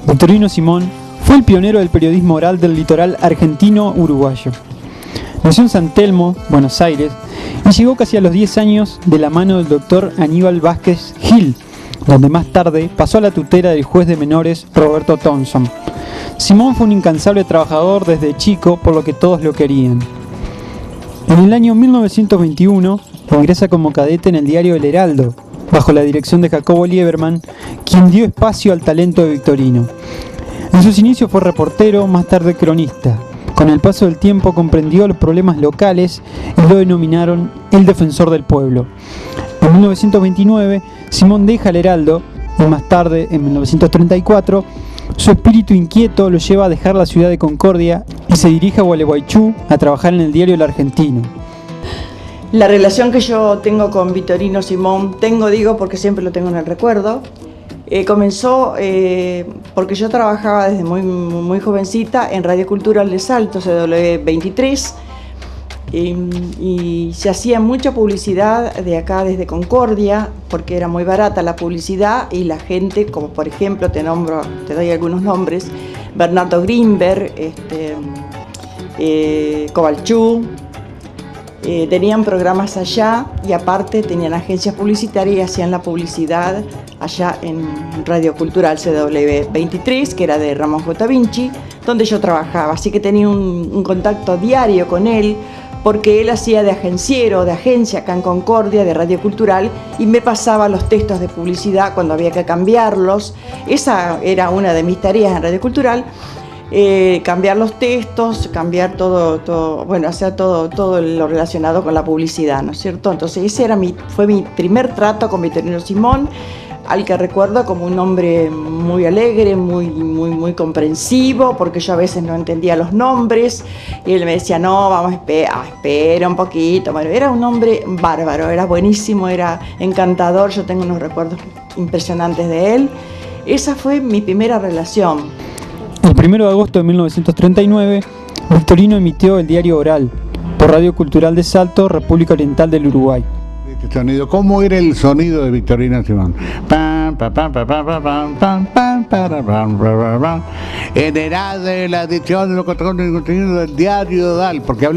Victorino Simón fue el pionero del periodismo oral del litoral argentino-uruguayo. Nació en San Telmo, Buenos Aires, y llegó casi a los 10 años de la mano del doctor Aníbal Vázquez Gil, donde más tarde pasó a la tutela del juez de menores Roberto Thompson. Simón fue un incansable trabajador desde chico, por lo que todos lo querían. En el año 1921 ingresa como cadete en el diario El Heraldo, bajo la dirección de Jacobo Lieberman, quien dio espacio al talento de Victorino. En sus inicios fue reportero, más tarde cronista. Con el paso del tiempo comprendió los problemas locales y lo denominaron el defensor del pueblo. En 1929, Simón deja El Heraldo y más tarde, en 1934, su espíritu inquieto lo lleva a dejar la ciudad de Concordia y se dirige a Gualeguaychú a trabajar en el diario El Argentino. La relación que yo tengo con Victorino Simón, digo porque siempre lo tengo en el recuerdo, comenzó porque yo trabajaba desde muy jovencita en Radio Cultural de Salto, CW23, y se hacía mucha publicidad de acá desde Concordia, porque era muy barata la publicidad y la gente, como por ejemplo, te doy algunos nombres, Bernardo Grimberg, Cobalchú, tenían programas allá y aparte tenían agencias publicitarias y hacían la publicidad allá en Radio Cultural CW23, que era de Ramón J. Vinci, donde yo trabajaba. Así que tenía un contacto diario con él, porque él hacía de agenciero, de agencia acá en Concordia, de Radio Cultural, y me pasaba los textos de publicidad cuando había que cambiarlos. Esa era una de mis tareas en Radio Cultural. Cambiar los textos, cambiar todo, hacer todo lo relacionado con la publicidad, ¿no es cierto? Entonces ese fue mi primer trato con Victorino Simón, al que recuerdo como un hombre muy alegre, muy comprensivo, porque yo a veces no entendía los nombres, y él me decía, no, vamos, espera un poquito. Bueno, era un hombre bárbaro, era buenísimo, era encantador, yo tengo unos recuerdos impresionantes de él. Esa fue mi primera relación. El 1 de agosto de 1939, Victorino emitió el diario Oral por Radio Cultural de Salto, República Oriental del Uruguay. Este sonido, ¿cómo era el sonido de Victorino Simón? Era de la edición de los contenidos del diario Oral, porque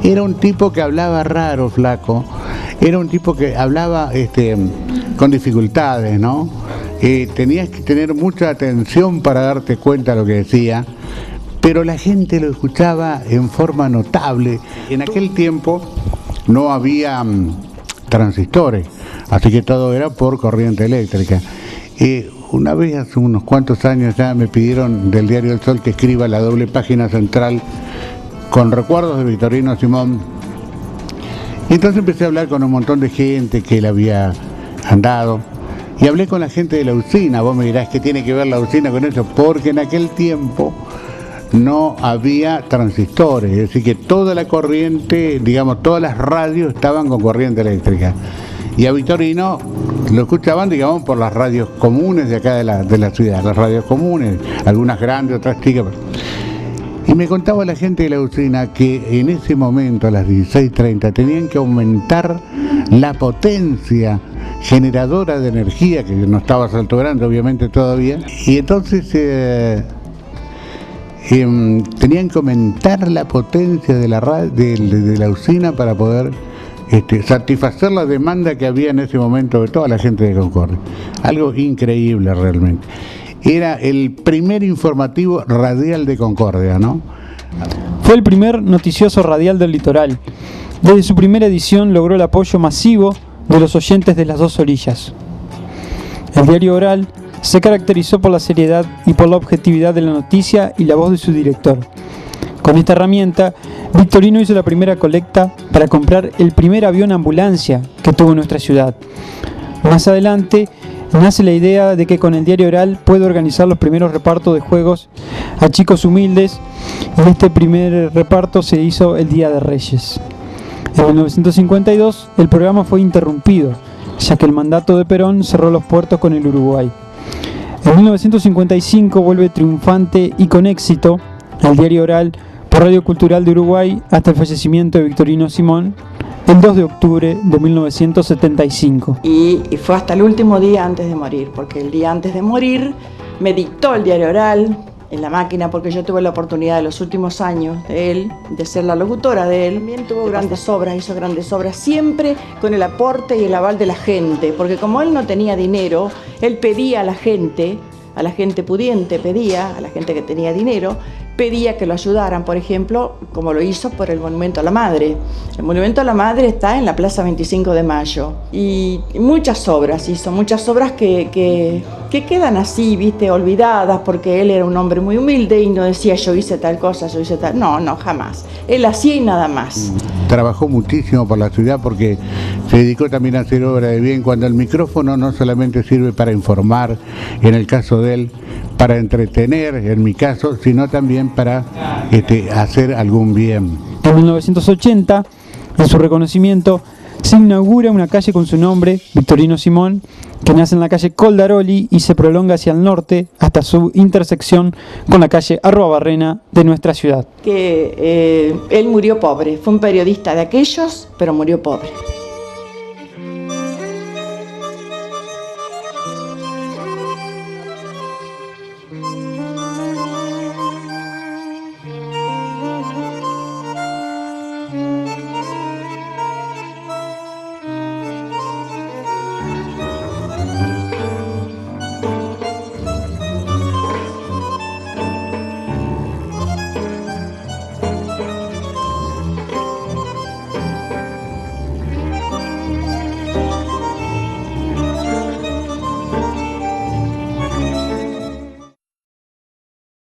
era un tipo que hablaba raro, flaco, era un tipo que hablaba con dificultades, ¿no? Tenías que tener mucha atención para darte cuenta de lo que decía, pero la gente lo escuchaba en forma notable. En aquel tiempo no había transistores, así que todo era por corriente eléctrica. Una vez, hace unos cuantos años ya, me pidieron del Diario El Sol que escriba la doble página central con recuerdos de Victorino Simón. Y entonces empecé a hablar con un montón de gente que él había andado. Y hablé con la gente de la usina. Vos me dirás, ¿qué tiene que ver la usina con eso? Porque en aquel tiempo no había transistores, es decir, que toda la corriente, digamos, todas las radios estaban con corriente eléctrica. Y a Victorino lo escuchaban, digamos, por las radios comunes de acá de la ciudad, las radios comunes, algunas grandes, otras chicas. Y me contaba la gente de la usina que en ese momento, a las 16:30, tenían que aumentar la potencia generadora de energía, que no estaba Salto Grande obviamente todavía, y entonces tenían que aumentar la potencia de la usina para poder satisfacer la demanda que había en ese momento de toda la gente de Concordia. Algo increíble realmente. Era el primer informativo radial de Concordia, ¿no? Fue el primer noticioso radial del litoral. Desde su primera edición logró el apoyo masivo de los oyentes de las dos orillas. El diario Oral se caracterizó por la seriedad y por la objetividad de la noticia y la voz de su director. Con esta herramienta, Victorino hizo la primera colecta para comprar el primer avión ambulancia que tuvo nuestra ciudad. Más adelante, nace la idea de que con el diario Oral puede organizar los primeros repartos de juegos a chicos humildes, y este primer reparto se hizo el Día de Reyes. En 1952 el programa fue interrumpido, ya que el mandato de Perón cerró los puertos con el Uruguay. En 1955 vuelve triunfante y con éxito el diario Oral por Radio Cultural de Uruguay hasta el fallecimiento de Victorino Simón el 2 de octubre de 1975. Y fue hasta el último día antes de morir, porque el día antes de morir me dictó el diario oral en la máquina, porque yo tuve la oportunidad de los últimos años de él, de ser la locutora de él. También tuvo grandes obras, hizo grandes obras, siempre con el aporte y el aval de la gente, porque como él no tenía dinero, él pedía a la gente pudiente, pedía a la gente que tenía dinero, pedía que lo ayudaran, por ejemplo, como lo hizo por el Monumento a la Madre. El Monumento a la Madre está en la Plaza 25 de Mayo. Y muchas obras hizo, muchas obras que quedan así, viste, olvidadas, porque él era un hombre muy humilde y no decía yo hice tal cosa, yo hice tal. No, jamás. Él hacía y nada más. Trabajó muchísimo por la ciudad porque se dedicó también a hacer obra de bien, cuando el micrófono no solamente sirve para informar, en el caso de él, para entretener, en mi caso, sino también para hacer algún bien. En 1980, en su reconocimiento, se inaugura una calle con su nombre, Victorino Simón, que nace en la calle Coldaroli y se prolonga hacia el norte hasta su intersección con la calle Arruabarrena de nuestra ciudad. Que él murió pobre, fue un periodista de aquellos, pero murió pobre.